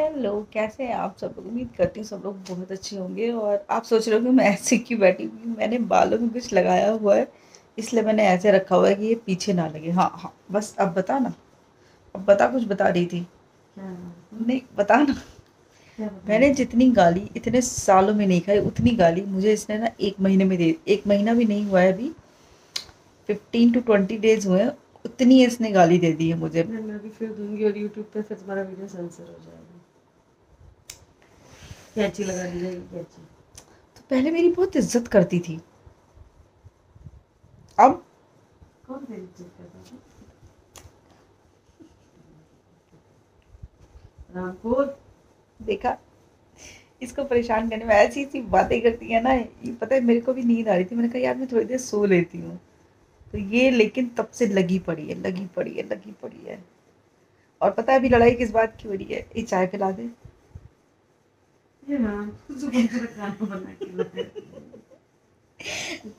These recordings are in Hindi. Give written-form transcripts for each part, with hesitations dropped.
हेलो, कैसे हैं आप सब लोग। उम्मीद करती हूँ सब लोग बहुत अच्छे होंगे। और आप सोच रहे हो कि मैं ऐसे क्यों बैठी हुई हूँ। मैंने बालों में कुछ लगाया हुआ है, इसलिए मैंने ऐसे रखा हुआ है कि ये पीछे ना लगे। हाँ हाँ, बस अब बता ना। अब बता, कुछ बता रही थी। क्या? नहीं बता ना। क्या बताऊँ? मैंने जितनी गाली इतने सालों में नहीं खाई, उतनी गाली मुझे इसने ना 1 महीने में दे। 1 महीना भी नहीं हुआ है अभी, 15 to 20 days हुए हैं, उतनी इसने गाली दे दी है मुझे। मैं भी फिर दूंगी और यूट्यूब पे फिर तुम्हारा वीडियो सेंसर हो जाएगा। कैंची लगा दी जाएगी, कैंची। तो पहले मेरी बहुत इज्जत करती थी, अब कौन तेरी इज्जत करता था? रामपुर। देखा, इसको परेशान करने में ऐसी ऐसी बातें करती है ना। ये पता है, मेरे को भी नींद आ रही थी, मैंने कहा यार मैं थोड़ी देर सो लेती हूँ। तो ये लेकिन तब से लगी पड़ी है, लगी पड़ी है, लगी पड़ी है। और पता है अभी लड़ाई किस बात की हो रही है। ये चाय पिला दे। ये राम सुबह तेरा खाना बना के लाया।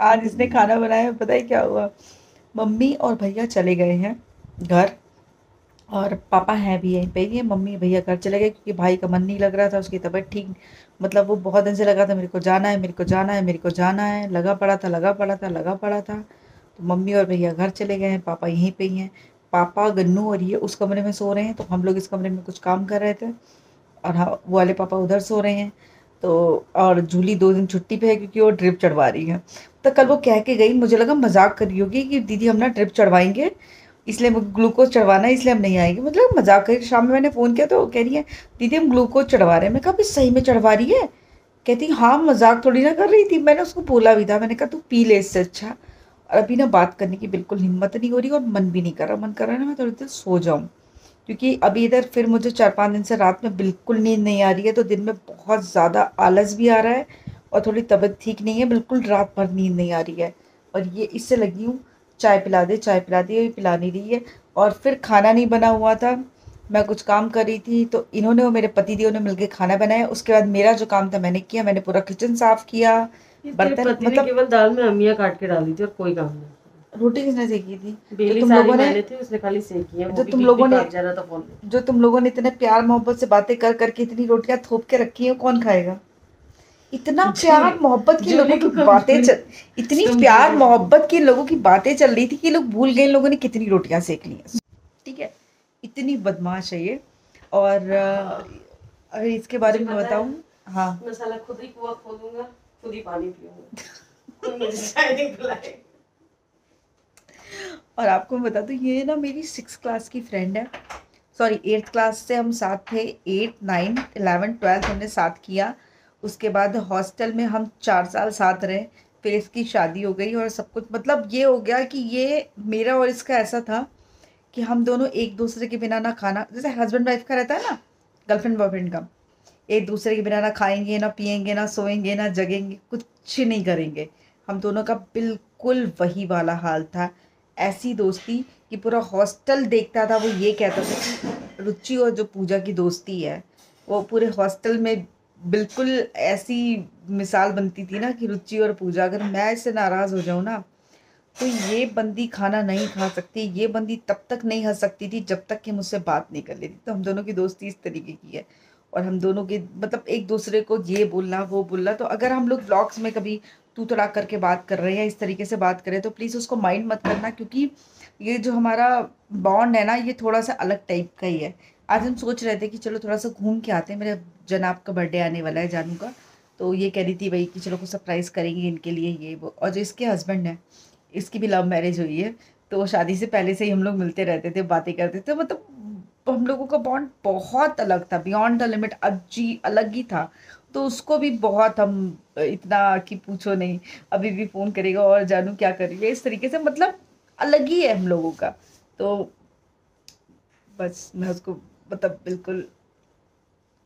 आज इसने खाना बनाया है, पता है क्या हुआ। मम्मी और भैया चले गए हैं घर, और पापा हैं भी यहीं पे ही है। मम्मी भैया घर चले गए क्योंकि भाई का मन नहीं लग रहा था, उसकी तबीयत ठीक, मतलब वो बहुत दिन से लगा था मेरे को जाना है, मेरे को जाना है, मेरे को जाना है, लगा पड़ा था, लगा पड़ा था, लगा पड़ा था। तो मम्मी और भैया घर चले गए हैं, पापा यहीं पे ही हैं। पापा, गन्नू और ये उस कमरे में सो रहे हैं, तो हम लोग इस कमरे में कुछ काम कर रहे थे। और हाँ, वो वाले पापा उधर सो रहे हैं। तो और जूली 2 दिन छुट्टी पे है क्योंकि वो ड्रिप चढ़वा रही है। तो कल वो कह के गई, मुझे लगा मजाक कर रही होगी कि दीदी हम ना ड्रिप चढ़वाएंगे, इसलिए ग्लूकोज चढ़वाना है, इसलिए हम नहीं आएंगे। मतलब मजाक कर। शाम में मैंने फ़ोन किया तो कह रही है दीदी हम ग्लूकोज चढ़वा रहे हैं। मैं कहा भी सही में चढ़वा रही है। कहती हाँ, मजाक थोड़ी ना कर रही थी। मैंने उसको बोला भी था, मैंने कहा तू पी ले इससे अच्छा। और अभी ना बात करने की बिल्कुल हिम्मत नहीं हो रही और मन भी नहीं कर रहा। मन कर रहा है ना मैं थोड़ी देर सो जाऊं, क्योंकि अभी इधर फिर मुझे 4-5 दिन से रात में बिल्कुल नींद नहीं आ रही है। तो दिन में बहुत ज़्यादा आलस भी आ रहा है, और थोड़ी तबीयत ठीक नहीं है, बिल्कुल रात भर नींद नहीं आ रही है। और ये इससे लगी हूँ, चाय पिला दे, चाय पिला दे, ये पिला नहीं रही है। और फिर खाना नहीं बना हुआ था, मैं कुछ काम कर रही थी, तो इन्होंने और मेरे पति देव ने मिलकर खाना बनाया। उसके बाद मेरा जो काम था मैंने किया, मैंने पूरा किचन साफ किया, ये तेरे बर्तन पति ने मतलब। केवल दाल में अमिया काट के डाली थी और कोई काम नहीं। रोटी किसने सेकी थी? जो बेली तुम सारी लोगों ने मैंने थी, उसने खाली सेकी है, वो जो भी तुम बीच लोगों बीच में ने हट जा रहा था फोन में। जो तुम लोगों ने इतने प्यार मोहब्बत से बातें कर करके इतनी रोटियां थोप के रखी हैं, कौन खाएगा। इतना जूली प्यार मोहब्बत की लोगों जूली की को बातें कमजोरी चल इतनी प्यार कमजोरी लगी। मोहब्बत की लोगों की बातें चल रही थी कि लोग भूल गए इन लोगों ने कितनी रोटियां सेक ली हैं। ठीक है, इतनी बदमाश है ये। और अगर इसके बारे तुझे में पता है, बताऊं। हाँ। मैं साला खुद ही कुआं खोदूंगा, खुद ही पानी पीऊंगा, कोई मुझे चाय नहीं पिलाए। और आपको मैं बता दूं, ये ना मेरी 6 क्लास की फ्रेंड है। सॉरी, 8th क्लास से हम साथ थे। 8, 9, 11, 12 हमने साथ किया। उसके बाद हॉस्टल में हम 4 साल साथ रहे। फिर इसकी शादी हो गई और सब कुछ, मतलब ये हो गया कि ये मेरा और इसका ऐसा था कि हम दोनों एक दूसरे के बिना ना खाना, जैसे हस्बैंड वाइफ का रहता है ना, गर्लफ्रेंड बॉयफ्रेंड का, एक दूसरे के बिना ना खाएंगे, ना पिएंगे, ना सोएंगे, ना जगेंगे, कुछ नहीं करेंगे। हम दोनों का बिल्कुल वही वाला हाल था। ऐसी दोस्ती कि पूरा हॉस्टल देखता था। वो ये कहता था कि रुचि और जो पूजा की दोस्ती है, वो पूरे हॉस्टल में बिल्कुल ऐसी मिसाल बनती थी ना कि रुचि और पूजा, अगर मैं इससे नाराज़ हो जाऊँ ना, तो ये बंदी खाना नहीं खा सकती। ये बंदी तब तक नहीं हंस सकती थी जब तक कि मुझसे बात नहीं कर लेती। तो हम दोनों की दोस्ती इस तरीके की है। और हम दोनों के मतलब एक दूसरे को ये बोलना वो बोलना, तो अगर हम लोग ब्लॉग्स में कभी तू तड़ाक करके बात कर रहे हैं, इस तरीके से बात करें, तो प्लीज़ उसको माइंड मत करना, क्योंकि ये जो हमारा बॉन्ड है ना, ये थोड़ा सा अलग टाइप का ही है। आज हम सोच रहे थे कि चलो थोड़ा सा घूम के आते हैं, मेरे जनाब का बर्थडे आने वाला है, जानू का। तो ये कह रही थी भाई कि चलो कुछ सरप्राइज़ करेंगे इनके लिए, ये वो। और जो इसके हस्बैंड है, इसकी भी लव मैरिज हुई है। तो शादी से पहले से ही हम लोग मिलते रहते थे, बातें करते थे, मतलब हम लोगों का बॉन्ड बहुत अलग था, बियॉन्ड द लिमिट, अजी अलग ही था। तो उसको भी बहुत हम इतना कि पूछो नहीं, अभी भी फ़ोन करेगा और जानू क्या कर रही है, इस तरीके से, मतलब अलग ही है हम लोगों का। तो बस मैं उसको, मतलब बिल्कुल।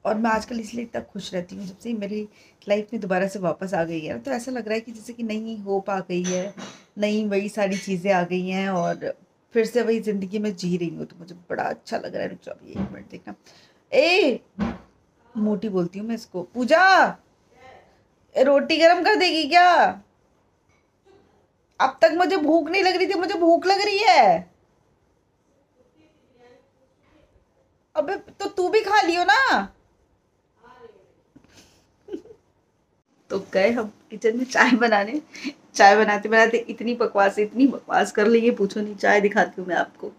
और मैं आजकल इसलिए इतना खुश रहती हूँ, जब से मेरी लाइफ में दोबारा से वापस आ गई है ना, तो ऐसा लग रहा है कि जैसे कि नई होप आ गई है, नई वही सारी चीज़ें आ गई हैं, और फिर से वही ज़िंदगी में जी रही हूँ। तो मुझे बड़ा अच्छा लग रहा है। रुक जाओ अभी 1 मिनट, देखना। ए, मोटी बोलती हूँ मैं इसको। पूजा, रोटी गरम कर देगी क्या? अब तक मुझे भूख नहीं लग रही थी, मुझे भूख लग रही है। अबे तो तू भी खा लियो ना। तो गए हम किचन में चाय बनाने। चाय बनाते बनाते इतनी बकवास कर ली, ये पूछो नहीं। चाय दिखाती हूँ मैं आपको।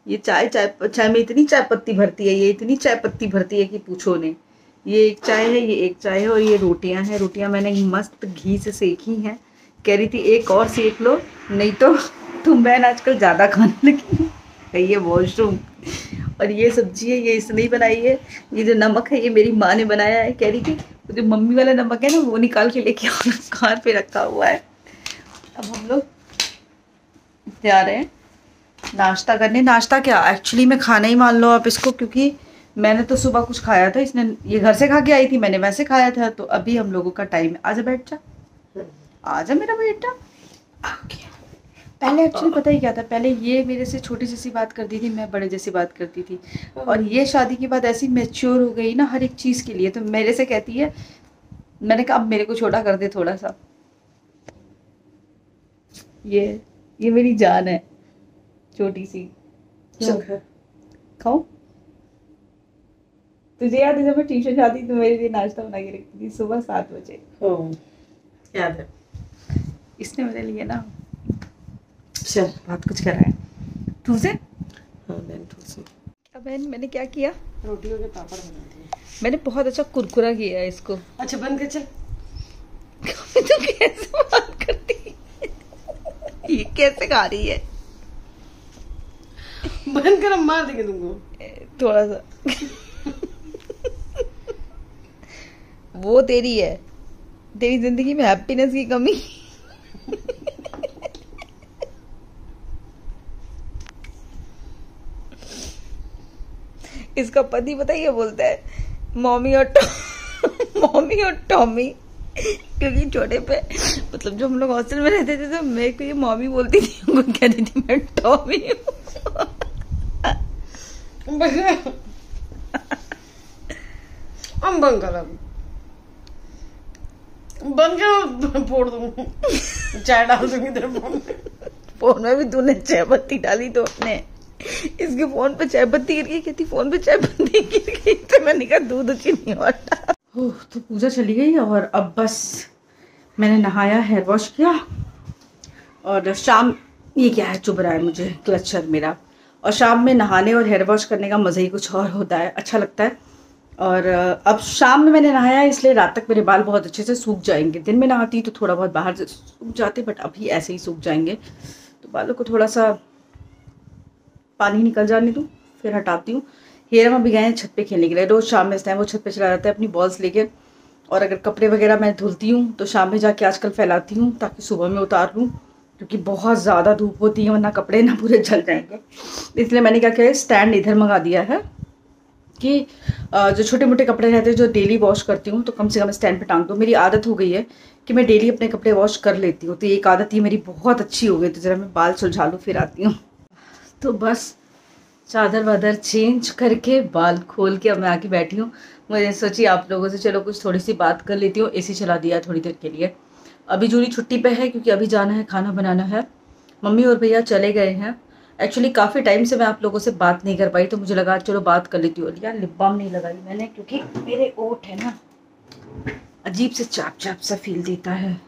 ये चाय चाय में इतनी चाय पत्ती भरती है, ये इतनी चाय पत्ती भरती है कि पूछो नहीं। ये एक चाय है, ये एक चाय है, और ये रोटियां हैं। रोटियां मैंने मस्त घी से सेकी हैं। कह रही थी एक और सेक लो, नहीं तो तुम बहन आजकल ज़्यादा खाने लगी है। ये वॉशरूम। और ये सब्जी है, ये इसने ही बनाई है। ये जो नमक है, ये मेरी माँ ने बनाया है। कह रही थी जो मम्मी वाला नमक है ना, वो निकाल के लेके आओ, कार पे रखा हुआ है। अब हम लोग जा रहे हैं नाश्ता करने। नाश्ता क्या, एक्चुअली मैं खाना ही मान लो आप इसको, क्योंकि मैंने तो सुबह कुछ खाया था, इसने ये घर से खा के आई थी, मैंने वैसे खाया था। तो अभी हम लोगों का टाइम है। आजा बैठ जा, आजा मेरा बेटा। पहले एक्चुअली पता ही क्या था, पहले ये मेरे से छोटी जैसी बात करती थी, मैं बड़े जैसी बात करती थी। और ये शादी के बाद ऐसी मैच्योर हो गई ना हर एक चीज़ के लिए। तो मेरे से कहती है, मैंने कहा अब मेरे को छोटा कर दे थोड़ा सा। ये मेरी जान है छोटी सी। खाओ। तुझे याद है जब मैं ट्यूशन जाती तो मेरे लिए नाश्ता बना के रखती थी सुबह 7 बजे। याद है। इसने मेरे लिए ना चल बहुत कुछ करा है। तुझे अब बहन मैंने क्या किया, रोटियों के पापड़ बना दिए। मैंने बहुत अच्छा कुरकुरा किया है इसको। अच्छा बंद कर चल। तू कैसे बात करती है? ये कैसे खा रही है? बंद कर, हम मार देंगे तुमको थोड़ा सा। वो तेरी है, तेरी जिंदगी में हैप्पीनेस की कमी। इसका पति पता ही बोलता है मॉमी और मॉमी और टॉमी, क्योंकि छोटे पे मतलब जो हम लोग हॉस्टल में रहते थे तो मेरे को ये मॉमी बोलती थी, उनको कहती थी मैं टॉमी हूँ। हम बंद कर, अब बंद कर, फोड़ दूंगी, चाय डाल दूंगी तेरे फोन में। फोन में भी तूने चाय पत्ती डाली तो अपने इसके फोन पे चाय पत्ती गिर गई, कहती फोन पे चाय पत्ती गिर गई। तो मैंने कहा दूध चीनी और तो पूजा चली गई और अब बस मैंने नहाया, हेयर वॉश किया और शाम, ये क्या है चुभ रहा है मुझे क्लचर मेरा। और शाम में नहाने और हेयर वॉश करने का मज़ा ही कुछ और होता है, अच्छा लगता है। और अब शाम में मैंने नहाया इसलिए रात तक मेरे बाल बहुत अच्छे से सूख जाएंगे। दिन में नहाती तो थोड़ा बहुत बाहर से सूख जाते, बट अभी ऐसे ही सूख जाएंगे। तो बालों को थोड़ा सा पानी निकल जाने दूँ, फिर हटाती हूँ। हेयर में भी गए हैं छत पे खेलने के लिए, रोज़ शाम में इस टाइम वो छत पे चला जाता है अपनी बॉल्स लेके। और अगर कपड़े वगैरह मैं धुलती हूँ तो शाम में जाके आजकल फैलाती हूँ ताकि सुबह में उतार लूँ, क्योंकि बहुत ज़्यादा धूप होती है वरना कपड़े ना पूरे जल जाएंगे। इसलिए मैंने क्या किया है, स्टैंड इधर मंगा दिया है कि जो छोटे मोटे कपड़े रहते हैं जो डेली वॉश करती हूँ तो कम से कम स्टैंड पे टांग दो। मेरी आदत हो गई है कि मैं डेली अपने कपड़े वॉश कर लेती हूँ, तो एक आदत ये मेरी बहुत अच्छी हो गई। तो ज़रा मैं बाल सुलझा लूँ फिर आती हूँ। तो बस चादर वादर चेंज करके बाल खोल के अब मैं आके बैठी हूँ। मुझे सोची आप लोगों से चलो कुछ थोड़ी सी बात कर लेती हूँ। एसी चला दिया थोड़ी देर के लिए। अभी जूली छुट्टी पे है क्योंकि अभी जाना है, खाना बनाना है। मम्मी और भैया चले गए हैं। एक्चुअली काफ़ी टाइम से मैं आप लोगों से बात नहीं कर पाई, तो मुझे लगा चलो बात कर लेती हूँ। यार लिप बाम नहीं लगाई मैंने क्योंकि मेरे ओठ है ना अजीब से चाप चाप सा फील देता है।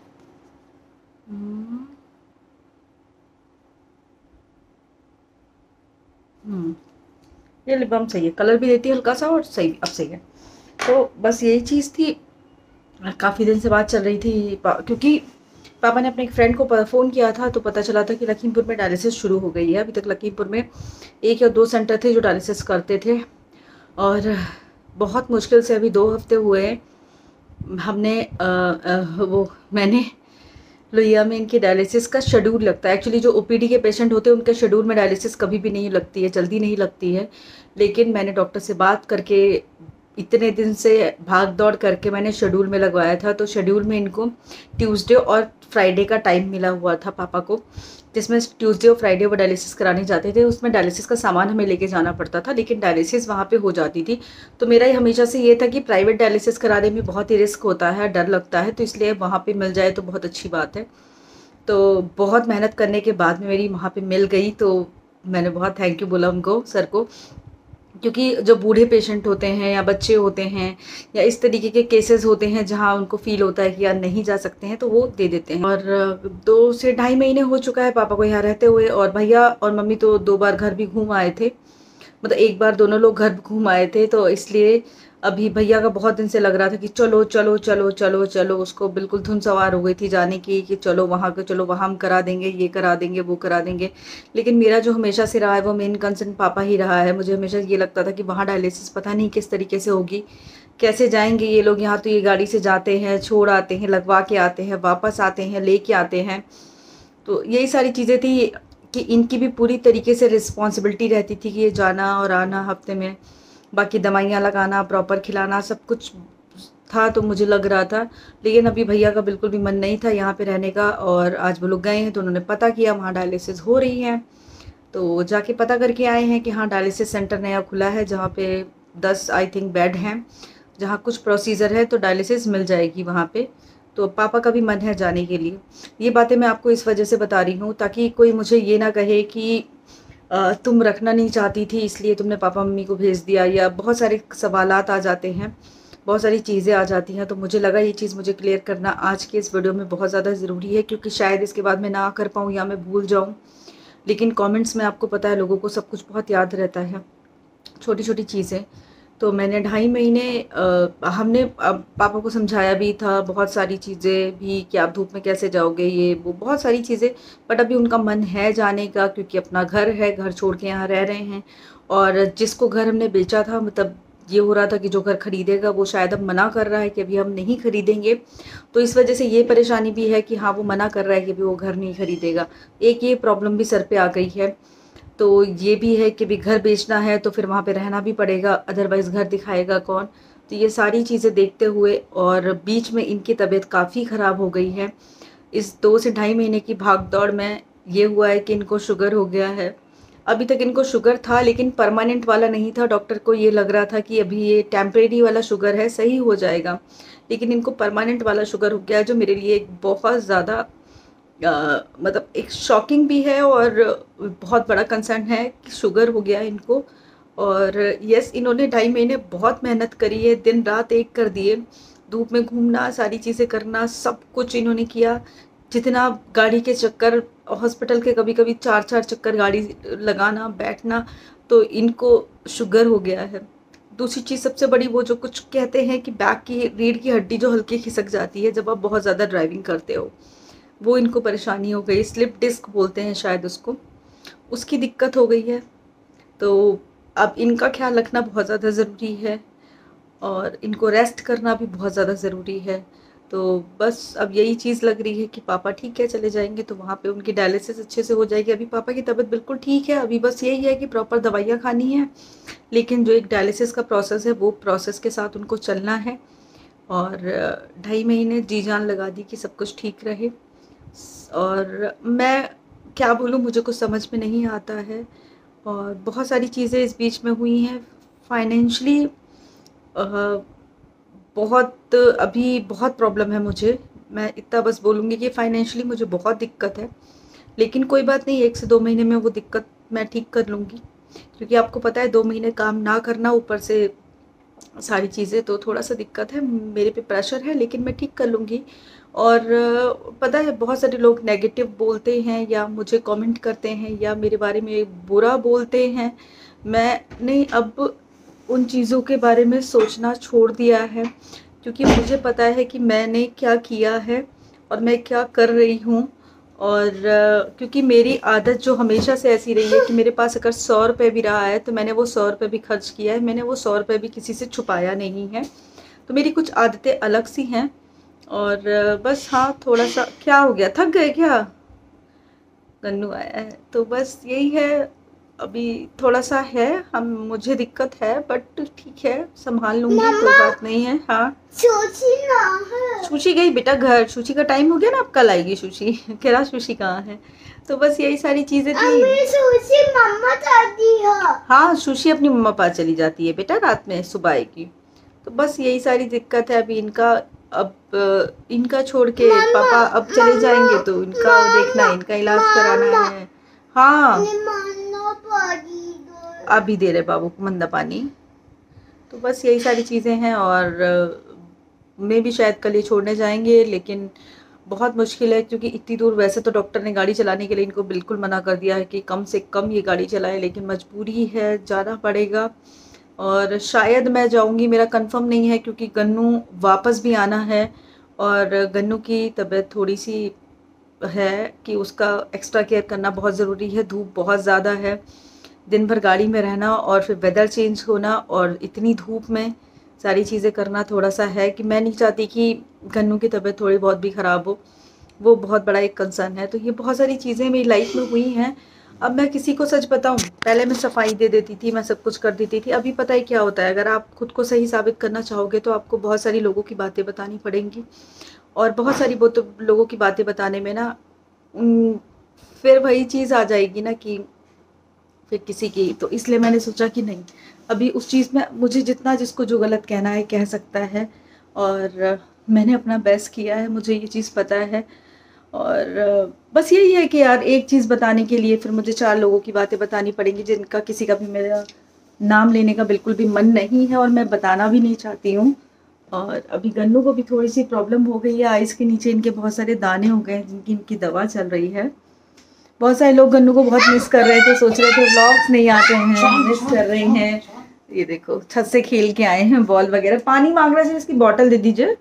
ये लिप बाम सही है, कलर भी देती है हल्का सा और सही, अब सही है। तो बस यही चीज़ थी। काफ़ी दिन से बात चल रही थी क्योंकि पापा ने अपने एक फ्रेंड को फ़ोन किया था तो पता चला था कि लखीमपुर में डायलिसिस शुरू हो गई है। अभी तक लखीमपुर में 1 या 2 सेंटर थे जो डायलिसिस करते थे और बहुत मुश्किल से अभी 2 हफ्ते हुए हमने मैंने लोहिया में इनके डायलिसिस का शेड्यूल लगता है। एक्चुअली जो ओपीडी के पेशेंट होते हैं उनके शेड्यूल में डायलिसिस कभी भी नहीं लगती है, जल्दी नहीं लगती है। लेकिन मैंने डॉक्टर से बात करके इतने दिन से भाग दौड़ करके मैंने शेड्यूल में लगवाया था। तो शेड्यूल में इनको ट्यूसडे और फ्राइडे का टाइम मिला हुआ था पापा को, जिसमें ट्यूसडे और फ्राइडे वो डायलिसिस कराने जाते थे। उसमें डायलिसिस का सामान हमें लेके जाना पड़ता था, लेकिन डायलिसिस वहाँ पे हो जाती थी। तो मेरा हमेशा से ये था कि प्राइवेट डायलिसिस कराने में बहुत ही रिस्क होता है, डर लगता है, तो इसलिए वहाँ पे मिल जाए तो बहुत अच्छी बात है। तो बहुत मेहनत करने के बाद में मेरी वहाँ पे मिल गई, तो मैंने बहुत थैंक यू बोला उनको, सर को, क्योंकि जो बूढ़े पेशेंट होते हैं या बच्चे होते हैं या इस तरीके के केसेस होते हैं जहाँ उनको फील होता है कि यार नहीं जा सकते हैं, तो वो दे देते हैं। और 2 से ढाई महीने हो चुका है पापा को यहाँ रहते हुए, और भैया और मम्मी तो 2 बार घर भी घूम आए थे, मतलब एक बार दोनों लोग घर घूम आए थे। तो इसलिए अभी भैया का बहुत दिन से लग रहा था कि चलो चलो चलो चलो चलो, उसको बिल्कुल धुन सवार हो गई थी जाने की कि चलो वहाँ के, चलो वहाँ हम करा देंगे, ये करा देंगे, वो करा देंगे। लेकिन मेरा जो हमेशा से रहा है वो मेन कंसर्न पापा ही रहा है। मुझे हमेशा ये लगता था कि वहाँ डायलिसिस पता नहीं किस तरीके से होगी, कैसे जाएंगे ये लोग। यहाँ तो ये गाड़ी से जाते हैं, छोड़ आते हैं, लगवा के आते हैं, वापस आते हैं, लेके आते हैं। तो यही सारी चीज़ें थी कि इनकी भी पूरी तरीके से रिस्पॉन्सिबिलिटी रहती थी कि ये जाना और आना हफ्ते में, बाकी दवाइयाँ लगाना, प्रॉपर खिलाना, सब कुछ था। तो मुझे लग रहा था, लेकिन अभी भैया का बिल्कुल भी मन नहीं था यहाँ पे रहने का। और आज वो लोग गए हैं तो उन्होंने पता किया वहाँ डायलिसिस हो रही है, तो जाके पता करके आए हैं कि हाँ डायलिसिस सेंटर नया खुला है जहाँ पे 10 आई थिंक बेड हैं, जहाँ कुछ प्रोसीजर है तो डायलिसिस मिल जाएगी वहाँ पे। तो पापा का भी मन है जाने के लिए। ये बातें मैं आपको इस वजह से बता रही हूँ ताकि कोई मुझे ये ना कहे कि तुम रखना नहीं चाहती थी इसलिए तुमने पापा मम्मी को भेज दिया, या बहुत सारे सवालात आ जाते हैं, बहुत सारी चीज़ें आ जाती हैं। तो मुझे लगा ये चीज़ मुझे क्लियर करना आज के इस वीडियो में बहुत ज़्यादा ज़रूरी है, क्योंकि शायद इसके बाद मैं ना कर पाऊँ या मैं भूल जाऊँ। लेकिन कमेंट्स में आपको पता है लोगों को सब कुछ बहुत याद रहता है, छोटी छोटी चीज़ें। तो मैंने 2.5 महीने हमने अब पापा को समझाया भी था बहुत सारी चीज़ें भी कि आप धूप में कैसे जाओगे, ये वो बहुत सारी चीज़ें। बट अभी उनका मन है जाने का, क्योंकि अपना घर है, घर छोड़ के यहाँ रह रहे हैं। और जिसको घर हमने बेचा था, मतलब ये हो रहा था कि जो घर खरीदेगा वो शायद अब मना कर रहा है कि अभी हम नहीं खरीदेंगे। तो इस वजह से ये परेशानी भी है कि हाँ वो मना कर रहा है कि अभी वो घर नहीं खरीदेगा। एक ये प्रॉब्लम भी सर पे आ गई है। तो ये भी है कि भी घर बेचना है तो फिर वहाँ पे रहना भी पड़ेगा, अदरवाइज़ घर दिखाएगा कौन। तो ये सारी चीज़ें देखते हुए, और बीच में इनकी तबीयत काफ़ी ख़राब हो गई है। इस 2 से ढाई महीने की भाग दौड़ में ये हुआ है कि इनको शुगर हो गया है। अभी तक इनको शुगर था लेकिन परमानेंट वाला नहीं था। डॉक्टर को ये लग रहा था कि अभी ये टेम्परेरी वाला शुगर है, सही हो जाएगा। लेकिन इनको परमानेंट वाला शुगर हो गया है, जो मेरे लिए एक बहुत ज़्यादा मतलब एक शॉकिंग भी है और बहुत बड़ा कंसर्न है कि शुगर हो गया है इनको। और यस, इन्होंने 2.5 महीने बहुत मेहनत करी है, दिन रात एक कर दिए, धूप में घूमना, सारी चीज़ें करना, सब कुछ इन्होंने किया। जितना गाड़ी के चक्कर, हॉस्पिटल के कभी कभी 4-4 चक्कर गाड़ी लगाना, बैठना, तो इनको शुगर हो गया है। दूसरी चीज़ सबसे बड़ी, वो जो कुछ कहते हैं कि बैक की रीढ़ की हड्डी जो हल्की खिसक जाती है जब आप बहुत ज़्यादा ड्राइविंग करते हो, वो इनको परेशानी हो गई। स्लिप डिस्क बोलते हैं शायद उसको, उसकी दिक्कत हो गई है। तो अब इनका ख्याल रखना बहुत ज़्यादा ज़रूरी है और इनको रेस्ट करना भी बहुत ज़्यादा ज़रूरी है। तो बस अब यही चीज़ लग रही है कि पापा ठीक है चले जाएंगे तो वहाँ पे उनकी डायलिसिस अच्छे से हो जाएगी। अभी पापा की तबीयत बिल्कुल ठीक है, अभी बस यही है कि प्रॉपर दवाइयाँ खानी है, लेकिन जो एक डायलिसिस का प्रोसेस है वो प्रोसेस के साथ उनको चलना है। और 2.5 महीने जी जान लगा दी कि सब कुछ ठीक रहे। और मैं क्या बोलूँ, मुझे कुछ समझ में नहीं आता है। और बहुत सारी चीज़ें इस बीच में हुई हैं। फाइनेंशली बहुत अभी बहुत प्रॉब्लम है मुझे। मैं इतना बस बोलूँगी कि फाइनेंशली मुझे बहुत दिक्कत है, लेकिन कोई बात नहीं, 1 से 2 महीने में वो दिक्कत मैं ठीक कर लूँगी। क्योंकि आपको पता है 2 महीने काम ना करना, ऊपर से सारी चीज़ें, तो थोड़ा सा दिक्कत है, मेरे पे प्रेशर है, लेकिन मैं ठीक कर लूँगी। और पता है बहुत सारे लोग नेगेटिव बोलते हैं या मुझे कमेंट करते हैं या मेरे बारे में बुरा बोलते हैं। मैंने अब उन चीज़ों के बारे में सोचना छोड़ दिया है, क्योंकि मुझे पता है कि मैंने क्या किया है और मैं क्या कर रही हूँ। और क्योंकि मेरी आदत जो हमेशा से ऐसी रही है कि मेरे पास अगर 100 रुपये भी रहा है तो मैंने वो 100 रुपये भी खर्च किया है, मैंने वो 100 रुपये भी किसी से छुपाया नहीं है। तो मेरी कुछ आदतें अलग सी हैं। और बस हाँ, थोड़ा सा क्या हो गया, थक गए क्या, गन्नू आया है, तो बस यही है। अभी थोड़ा सा है, हम मुझे दिक्कत है, बट ठीक है संभाल लूँगी, कोई बात नहीं है। हाँ सुशी ना है। सुशी गई बेटा घर, सुशी का टाइम हो गया ना, अब कल आएगी सुशी। कह रहा सुशी कहाँ है। तो बस यही सारी चीज़ें थी। सुशी मम्मा चाहती है। हाँ सुशी अपनी मम्मा पास चली जाती है बेटा, रात में सुबह आएगी। तो बस यही सारी दिक्कत है अभी इनका। अब इनका छोड़ के पापा अब चले जाएंगे तो इनका देखना है, इनका इलाज कराना है। हाँ आप भी दे रहे बाबू को मंदा पानी। तो बस यही सारी चीज़ें हैं। और मैं भी शायद कल ये छोड़ने जाएंगे, लेकिन बहुत मुश्किल है क्योंकि इतनी दूर, वैसे तो डॉक्टर ने गाड़ी चलाने के लिए इनको बिल्कुल मना कर दिया है कि कम से कम ये गाड़ी चलाए, लेकिन मजबूरी है, जाना पड़ेगा। और शायद मैं जाऊंगी, मेरा कंफर्म नहीं है क्योंकि गन्नू वापस भी आना है और गन्नू की तबीयत थोड़ी सी है कि उसका एक्स्ट्रा केयर करना बहुत ज़रूरी है। धूप बहुत ज़्यादा है, दिन भर गाड़ी में रहना और फिर वेदर चेंज होना और इतनी धूप में सारी चीज़ें करना थोड़ा सा है कि मैं नहीं चाहती कि गन्नू की तबीयत थोड़ी बहुत भी ख़राब हो, वो बहुत बड़ा एक कंसर्न है। तो ये बहुत सारी चीज़ें मेरी लाइफ में हुई हैं। अब मैं किसी को सच बताऊं, पहले मैं सफाई दे देती थी, मैं सब कुछ कर देती थी। अभी पता है क्या होता है, अगर आप खुद को सही साबित करना चाहोगे तो आपको बहुत सारी लोगों की बातें बतानी पड़ेंगी, और बहुत सारी लोगों की बातें बताने में ना फिर वही चीज़ आ जाएगी ना कि फिर किसी की। तो इसलिए मैंने सोचा कि नहीं, अभी उस चीज़ में मुझे जितना जिसको जो गलत कहना है कह सकता है, और मैंने अपना बेस्ट किया है, मुझे ये चीज़ पता है। और बस यही है कि यार एक चीज़ बताने के लिए फिर मुझे 4 लोगों की बातें बतानी पड़ेंगी जिनका किसी का भी मेरा नाम लेने का बिल्कुल भी मन नहीं है और मैं बताना भी नहीं चाहती हूँ। और अभी गन्नू को भी थोड़ी सी प्रॉब्लम हो गई है, आइस के नीचे इनके बहुत सारे दाने हो गए जिनकी इनकी दवा चल रही है। बहुत सारे लोग गन्नू को बहुत मिस कर रहे थे, सोच रहे थे व्लॉग्स नहीं आते हैं, मिस कर रहे हैं। ये देखो छत से खेल के आए हैं, बॉल वगैरह, पानी मांग रहे थे, इसकी बॉटल दे दीजिए।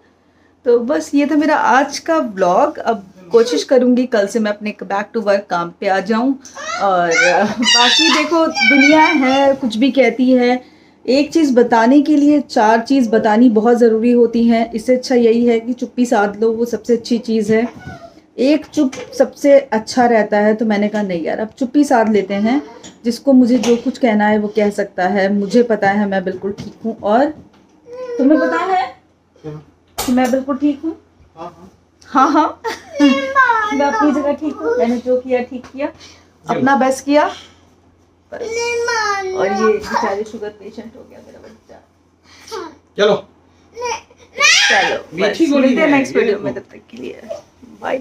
तो बस ये था मेरा आज का व्लॉग। अब कोशिश करूंगी कल से मैं अपने बैक टू वर्क काम पे आ जाऊं। और बाकी देखो दुनिया है, कुछ भी कहती है, एक चीज़ बताने के लिए 4 चीज़ बतानी बहुत ज़रूरी होती हैं। इससे अच्छा यही है कि चुप्पी साध लो, वो सबसे अच्छी चीज़ है। एक चुप सबसे अच्छा रहता है। तो मैंने कहा नहीं यार, अब चुप्पी साध लेते हैं, जिसको मुझे जो कुछ कहना है वो कह सकता है। मुझे पता है मैं बिल्कुल ठीक हूँ, और तुम्हें पता है कि मैं बिल्कुल ठीक हूँ। हाँ हाँ मैं अपनी जगह ठीक हूँ, मैंने जो किया ठीक किया, अपना बेस्ट किया। और ये बेचारे शुगर पेशेंट हो गया मेरा बच्चा। चलो मिलते हैं नेक्स्ट वीडियो में, तब तक के लिए बाय।